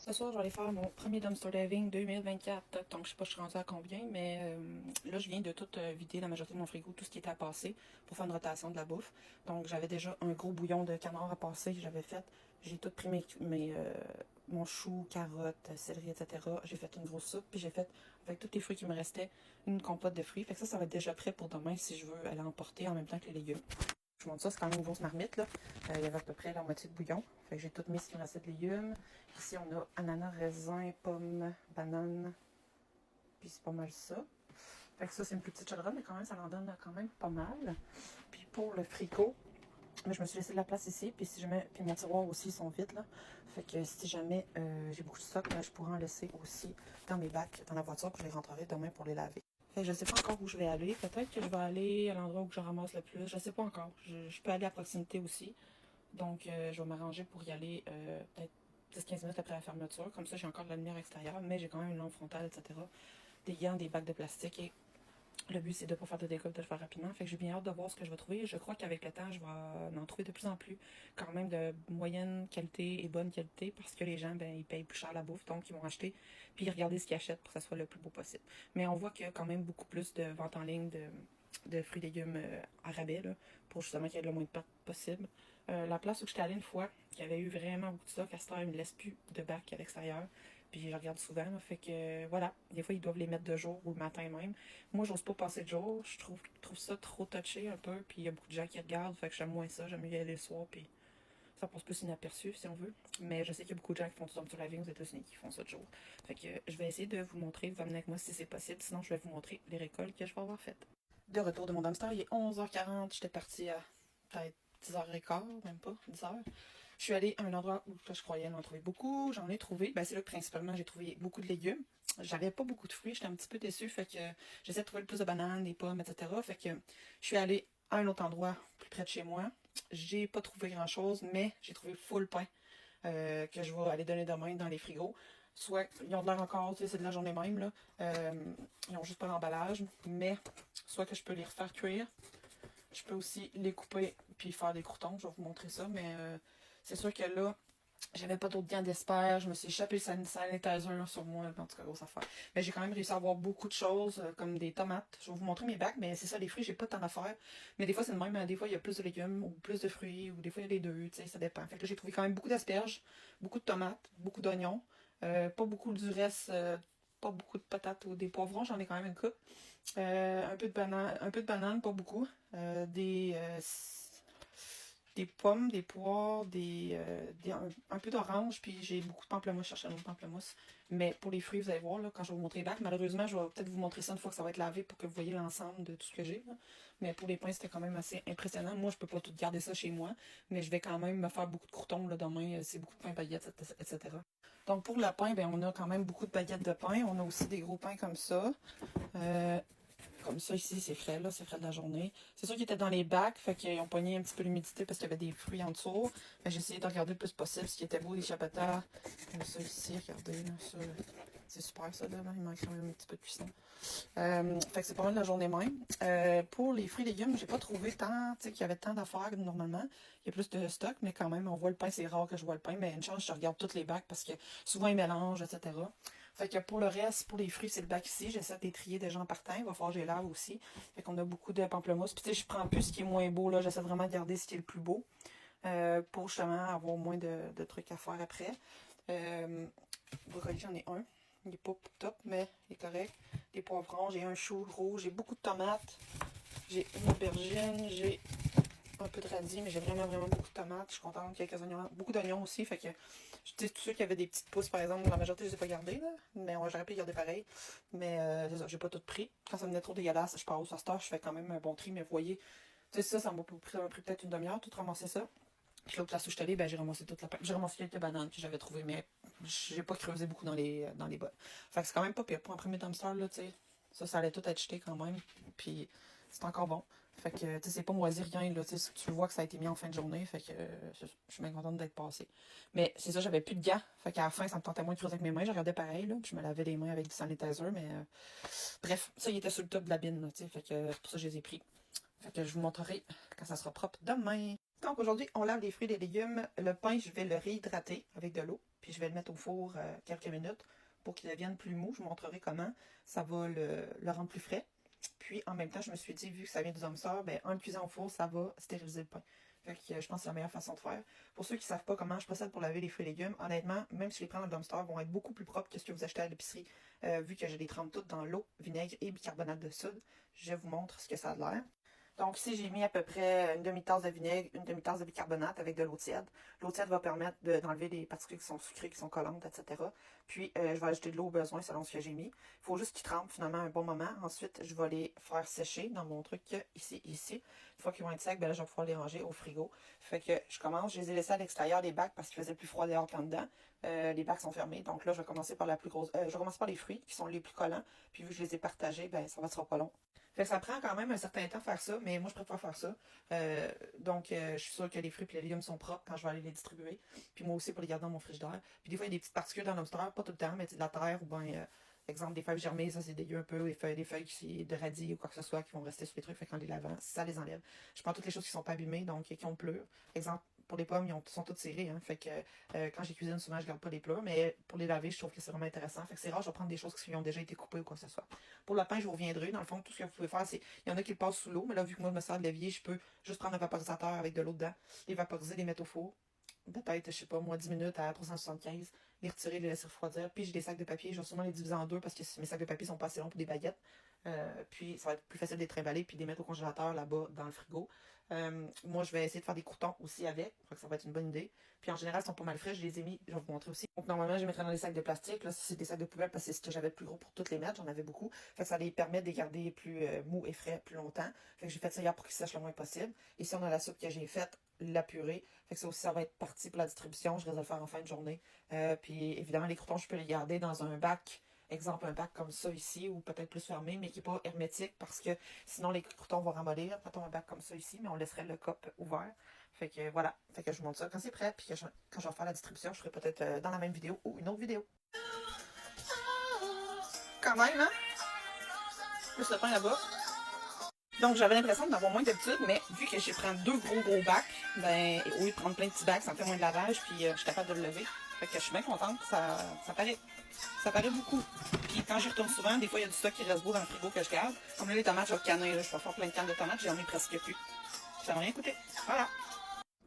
Ce soir, je vais aller faire mon premier dumpster diving 2024. Donc, je sais pas, je suis rendue à combien, mais là, je viens de tout vider la majorité de mon frigo, tout ce qui était à passer pour faire une rotation de la bouffe. Donc, j'avais déjà un gros bouillon de canard à passer que j'avais fait. J'ai tout pris mon chou, carottes, céleri, etc. J'ai fait une grosse soupe, puis j'ai fait, avec tous les fruits qui me restaient, une compote de fruits. Fait que ça va être déjà prêt pour demain si je veux aller emporter en même temps que les légumes. Je vous montre ça, c'est quand même une grosse marmite, là. Il y avait à peu près la moitié de bouillon. Fait que j'ai tout mis ce qui me restait de légumes. Ici, on a ananas, raisin, pommes, bananes. Puis c'est pas mal ça. Fait que ça, c'est une plus petite chaudronne, mais quand même, ça en donne quand même pas mal. Puis pour le frigo, je me suis laissé de la place ici. Puis si jamais, puis mon tiroir aussi, ils sont vides, là. Fait que si jamais j'ai beaucoup de stock, là, je pourrais en laisser aussi dans mes bacs, dans la voiture, puis je les rentrerai demain pour les laver. Fait que je sais pas encore où je vais aller. Peut-être que je vais aller à l'endroit où je ramasse le plus. Je sais pas encore. Je peux aller à proximité aussi. Donc, je vais m'arranger pour y aller peut-être 10-15 minutes après la fermeture. Comme ça, j'ai encore de la lumière extérieure, mais j'ai quand même une lampe frontale, etc. Des gants, des bacs de plastique. Et le but, c'est de ne pas faire de dégâts, de le faire rapidement. Fait que j'ai bien hâte de voir ce que je vais trouver. Je crois qu'avec le temps, je vais en trouver de plus en plus, quand même de moyenne qualité et bonne qualité, parce que les gens, ben, ils payent plus cher la bouffe, donc ils vont acheter, puis regarder ce qu'ils achètent pour que ça soit le plus beau possible. Mais on voit qu'il y a quand même beaucoup plus de ventes en ligne de fruits et légumes à rabais, là, pour justement qu'il y ait le moins de pertes possible. La place où j'étais allée une fois, qui avait eu vraiment beaucoup de stock, à cette heure, ils me laissent plus de bac à l'extérieur. Puis je regarde souvent, là, fait que voilà, des fois ils doivent les mettre de jour ou le matin même. Moi, j'ose pas passer de jour, je trouve ça trop touché un peu, puis il y a beaucoup de gens qui regardent, fait que j'aime moins ça, j'aime mieux y aller le soir, puis ça passe plus inaperçu si on veut. Mais je sais qu'il y a beaucoup de gens qui font du dumpster diving aux États-Unis qui font ça de jour. Fait que je vais essayer de vous montrer, vous amener avec moi si c'est possible, sinon je vais vous montrer les récoltes que je vais avoir faites. De retour de mon dumpster, il est 11h40, j'étais partie à peut-être 10h15, même pas, 10h. Je suis allée à un endroit où je croyais en trouver beaucoup. J'en ai trouvé. Ben, c'est là que principalement j'ai trouvé beaucoup de légumes. J'avais pas beaucoup de fruits. J'étais un petit peu déçue. Fait que j'essaie de trouver le plus de bananes, des pommes, etc. Fait que je suis allée à un autre endroit plus près de chez moi. J'ai pas trouvé grand chose, mais j'ai trouvé full pain que je vais aller donner demain dans les frigos. Soit ils ont de l'air encore, tu sais, c'est de la journée même, là. Ils ont juste pas d'emballage, mais soit que je peux les refaire cuire. Je peux aussi les couper puis faire des croutons. Je vais vous montrer ça, mais c'est sûr que là, j'avais pas d'autres gants d'espère. Je me suis échappé le sanitizer sur moi. En tout cas, grosse affaire. Mais j'ai quand même réussi à avoir beaucoup de choses, comme des tomates. Je vais vous montrer mes bacs, mais c'est ça, les fruits, j'ai pas tant d'affaires. Mais des fois, c'est le même. Des fois, il y a plus de légumes ou plus de fruits, ou des fois, il y a les deux. Tu sais, ça dépend. Fait que là, j'ai trouvé quand même beaucoup d'asperges, beaucoup de tomates, beaucoup d'oignons. Pas beaucoup du reste. Pas beaucoup de patates ou des poivrons, j'en ai quand même une coupe. Un peu de banane, pas beaucoup. Des pommes, des poires, un peu d'orange, puis j'ai beaucoup de pamplemousse, je cherche un autre pamplemousse. Mais pour les fruits, vous allez voir, là, quand je vais vous montrer les bacs, malheureusement, je vais peut-être vous montrer ça une fois que ça va être lavé pour que vous voyez l'ensemble de tout ce que j'ai. Là. Mais pour les pains, c'était quand même assez impressionnant. Moi, je peux pas tout garder ça chez moi, mais je vais quand même me faire beaucoup de croutons là, demain. C'est beaucoup de pain baguettes, etc. Donc pour le pain, ben, on a quand même beaucoup de baguettes de pain. On a aussi des gros pains comme ça. Euh, Comme ça, ici, c'est frais, là, c'est frais de la journée. C'est sûr qu'ils étaient dans les bacs, fait qu'ils ont pogné un petit peu l'humidité parce qu'il y avait des fruits en dessous. J'ai essayé de regarder le plus possible ce qui était beau, les chapetas. Comme ça, ici, regardez, là, ça, c'est super, ça, là, il manque quand même un petit peu de cuisson. Fait que c'est pas mal la journée même. Pour les fruits et légumes, j'ai pas trouvé tant, tu sais, qu'il y avait tant d'affaires que normalement. Il y a plus de stock, mais quand même, on voit le pain, c'est rare que je vois le pain. Mais une chance, je regarde tous les bacs parce que souvent, ils mélangent, etc. Fait que pour le reste, pour les fruits, c'est le bac ici. J'essaie de les trier déjà en partant. Il va falloir que je les lave aussi. Fait qu'on a beaucoup de pamplemousse. Puis tu sais, je prends plus ce qui est moins beau, là. J'essaie vraiment de garder ce qui est le plus beau. Pour justement avoir moins de trucs à faire après. Brocoli, j'en ai un. Il est pas top, mais il est correct. Des poivrons, j'ai un chou rouge, j'ai beaucoup de tomates. J'ai une aubergine, j'ai un peu de radis, mais j'ai vraiment beaucoup de tomates. Je suis contente. Quelques oignons, beaucoup d'oignons aussi. Fait que, je dis tous ceux qui avaient des petites pousses, par exemple, la majorité, je les ai pas gardées, là. Mais j'aurais pu les garder pareil. Mais, c'est ça, j'ai pas tout pris. Quand ça me venait trop dégueulasse, je pars au star, je fais quand même un bon tri, mais vous voyez, tu sais, ça m'a pris peut-être une demi-heure, tout ramasser ça. Puis l'autre place où je suis allée, ben, j'ai ramassé toute la j'ai ramassé quelques bananes que j'avais trouvées, mais j'ai pas creusé beaucoup dans les bols. Fait que c'est quand même pas pire pour un premier dumpster, là, tu sais. Ça allait tout être jeté quand même. Puis c'est encore bon. Fait que, tu sais, c'est pas moisi rien, là, tu sais, tu vois que ça a été mis en fin de journée. Fait que, je suis bien contente d'être passée. Mais c'est ça, j'avais plus de gants. Fait qu'à la fin, ça me tentait moins de creuser avec mes mains. Je regardais pareil, là. Puis je me lavais les mains avec du sanitizer, mais, bref, ça, il était sur le top de la bine, là, tu sais. Fait que, c'est pour ça que je les ai pris. Fait que je vous montrerai quand ça sera propre demain. Donc aujourd'hui, on lave les fruits et les légumes. Le pain, je vais le réhydrater avec de l'eau. puis je vais le mettre au four quelques minutes pour qu'il devienne plus mou. Je vous montrerai comment ça va le rendre plus frais. Puis en même temps, je me suis dit, vu que ça vient du dumpster, ben, en le cuisant au four, ça va stériliser le pain. Fait que je pense que c'est la meilleure façon de faire. Pour ceux qui ne savent pas comment je procède pour laver les fruits et légumes, honnêtement, même si je les prends dans le dumpster, vont être beaucoup plus propres que ce que vous achetez à l'épicerie, vu que je les trempe toutes dans l'eau, vinaigre et bicarbonate de soude. Je vous montre ce que ça a l'air. Donc ici, j'ai mis à peu près une demi-tasse de vinaigre, une demi-tasse de bicarbonate avec de l'eau tiède. L'eau tiède va permettre d'enlever les particules qui sont sucrées, qui sont collantes, etc. Puis, je vais ajouter de l'eau au besoin selon ce que j'ai mis. Il faut juste qu'ils trempent finalement un bon moment. Ensuite, je vais les faire sécher dans mon truc ici et ici. Une fois qu'ils vont être secs, ben là, je vais pouvoir les ranger au frigo. Fait que je commence, je les ai laissés à l'extérieur des bacs parce qu'il faisait plus froid dehors qu'en dedans. Les bacs sont fermés. Donc là, je vais commencer par la plus grosse. Je vais commencer par les fruits qui sont les plus collants. Puis vu que je les ai partagés, ben ça ne sera pas long. Fait que ça prend quand même un certain temps faire ça, mais moi je préfère faire ça. Donc je suis sûre que les fruits et les légumes sont propres quand je vais aller les distribuer. Puis moi aussi pour les garder dans mon frigidaire. Puis des fois il y a des petites particules dans le dumpster, pas tout le temps, mais de la terre ou bien exemple des feuilles germées, ça c'est dégueu un peu, des feuilles de radis ou quoi que ce soit qui vont rester sur les trucs, fait qu'en les lavant, ça les enlève. Je prends toutes les choses qui sont pas abîmées, donc qui ont pleuré. Exemple, pour les pommes, sont toutes serrées, hein, fait que quand j'ai cuisine, souvent je garde pas les pleurs, mais pour les laver, je trouve que c'est vraiment intéressant. Fait que c'est rare, je vais prendre des choses qui ont déjà été coupées ou quoi que ce soit. Pour le pain, je vous reviendrai. Dans le fond, tout ce que vous pouvez faire, c'est. Il y en a qui le passent sous l'eau, mais là, vu que moi je me sers de l'évier, je peux juste prendre un vaporisateur avec de l'eau dedans, les vaporiser, les mettre au four. Peut-être, je sais pas, moi, 10 minutes à 375, les retirer, les laisser refroidir. Puis j'ai des sacs de papier, je vais sûrement les diviser en deux parce que mes sacs de papier sont pas assez longs pour des baguettes. Puis ça va être plus facile de les trimballer puis de les mettre au congélateur là-bas dans le frigo. Moi, je vais essayer de faire des croûtons aussi avec. Je crois que ça va être une bonne idée. Puis en général, ils sont pas mal frais. Je les ai mis, je vais vous montrer aussi. Donc normalement, je les mettrais dans des sacs de plastique. Là, c'est des sacs de poubelle parce que c'est ce que j'avais de plus gros pour toutes les mettre. J'en avais beaucoup. Fait que ça les permet de les garder plus mous et frais plus longtemps. Fait que j'ai fait ça hier pour qu'ils sèchent le moins possible. Ici, on a la soupe que j'ai faite, la purée. Fait que ça aussi, ça va être parti pour la distribution. Je risque de le faire en fin de journée. Puis évidemment, les croûtons, je peux les garder dans un bac. Exemple, un bac comme ça ici, ou peut-être plus fermé, mais qui n'est pas hermétique parce que sinon les croûtons vont ramollir. Mettons un bac comme ça ici, mais on laisserait le cop ouvert. Fait que voilà. Fait que je vous montre ça quand c'est prêt. Puis quand je vais faire la distribution, je ferai peut-être dans la même vidéo ou une autre vidéo. Quand même, hein? Plus le pain là-bas. Donc j'avais l'impression d'en avoir moins d'habitude, mais vu que j'ai pris deux gros bacs, ben au lieu de prendre plein de petits bacs, ça me fait moins de lavage, puis je suis capable de le lever. Fait que je suis bien contente, ça paraît. Ça paraît beaucoup. Puis quand j'y retourne souvent, des fois il y a du stock qui reste beau dans le frigo que je garde. Comme là les tomates, je vais canner, là, je vais faire plein de cannes de tomates, j'en ai presque plus. Ça n'a rien coûté. Voilà.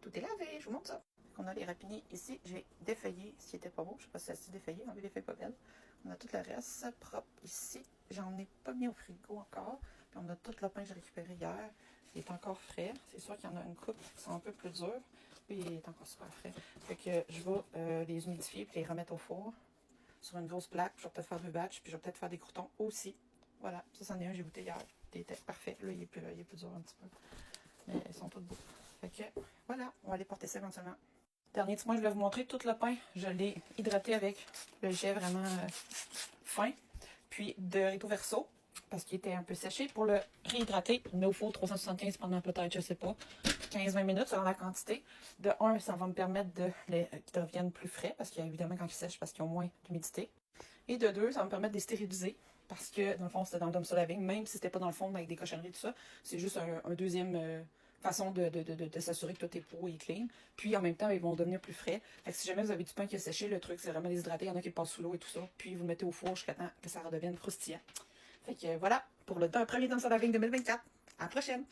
Tout est lavé, je vous montre ça. On a les rapinis ici, j'ai défeuillé ce qui était pas beau. Je sais pas si c'est assez défeuillé, enlever les feuilles pas belles. On a tout le reste propre ici. J'en ai pas mis au frigo encore. Puis on a tout le pain que j'ai récupéré hier. Il est encore frais. C'est sûr qu'il y en a une coupe qui sont un peu plus dures. Puis il est encore super frais. Fait que je vais les humidifier et les remettre au four sur une grosse plaque. Je vais peut-être faire deux batchs. Puis je vais peut-être faire des croûtons aussi. Voilà, ça c'en est un, j'ai goûté hier. Il était parfait. Là, il est plus dur un petit peu. Mais ils sont tous beaux. Fait que voilà, on va aller porter ça éventuellement. Dernier petit point, je voulais vous montrer tout le pain. Je l'ai hydraté avec le jet vraiment fin. Puis de recto verso, parce qu'il était un peu séché. Pour le réhydrater, je le mets au four 375 pendant peut-être, je sais pas, 15-20 minutes selon la quantité. De 1, ça va me permettre qu'ils deviennent plus frais, parce qu'évidemment, quand ils sèchent, parce qu'ils ont moins d'humidité. Et de 2, ça va me permettre de les stériliser. Parce que, dans le fond, c'était dans le dumpster laving, même si c'était pas dans le fond avec des cochonneries, tout ça. C'est juste un deuxième façon de s'assurer que tout est pro et clean. Puis, en même temps, ils vont devenir plus frais. Fait que si jamais vous avez du pain qui a séché, le truc, c'est vraiment déshydraté. Il y en a qui le passent sous l'eau et tout ça. Puis, vous le mettez au four jusqu'à temps que ça redevienne croustillant. Fait que voilà, pour le premier dumpster laving 2024. À la prochaine!